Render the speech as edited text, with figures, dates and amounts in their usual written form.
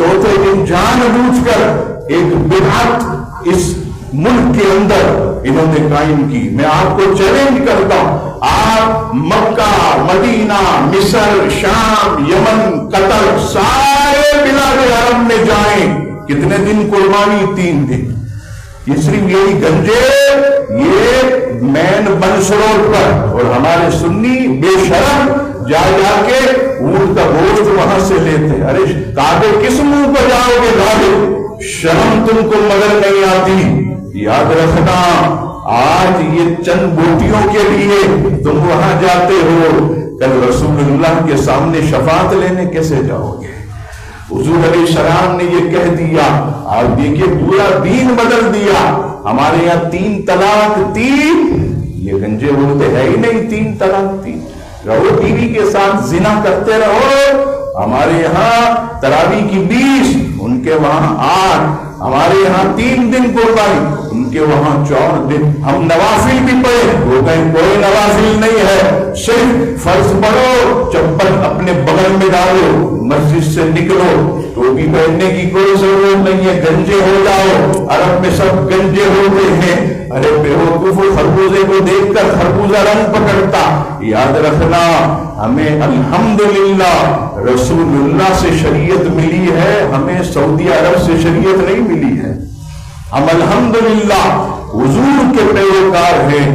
चौथे दिन जानबूझ कर एक बिदअत इस मुल्क के अंदर इन्होंने कायम की। मैं आपको चैलेंज करता हूं, आप मक्का, मदीना, मिस्र, शाम, यमन, कतर सारे बिलादे अरब में जाएं, कितने दिन कुर्बानी? 3 दिन। ये सिर्फ यही गंजे, ये मैन बंस रोड पर, और हमारे सुन्नी बेशरम जा जाके ऊंट का गोश्त वहां से लेते। अरे काबे किस मुंह पर जाओगे? गालिब शर्म तुमको मगर नहीं आती। याद रखना, आज ये चंद बोटियों के लिए तुम वहां जाते हो, कल रसूलुल्लाह के सामने शफात लेने कैसे जाओगे? हुजूर अलैहिस्सलाम ने ये कह दिया, आप देखिए पूरा दीन बदल दिया। हमारे यहाँ 3 तलाक 3, ये गंजे बोलते है ही नहीं 3 तलाक 3। रहो बीवी के साथ जिना करते रहो। हमारे यहाँ तरावी की 20, उनके वहां 8। हमारे यहाँ 3 दिन कुर्बानी, उनके वहां 4 दिन। हम नवाफिल भी पढ़े, वो कहीं कोई नवाफिल नहीं है, सिर्फ फर्ज पढ़ो, चप्पल अपने बगल में डालो, मस्जिद से निकलो, टोपी पहनने की कोई जरूरत नहीं है, गंजे हो जाओ। अरब में सब गंजे होते हैं। अरे बेवकूफ, खरबूजे को देखकर खरबूजा रंग पकड़ता। याद रखना, हमें अल्हम्दुलिल्लाह रसूलुल्लाह से शरीयत मिली है, हमें सऊदी अरब से शरीयत नहीं मिली है। हम अल्हम्दुलिल्लाह हुजूर के पैरोकार हैं।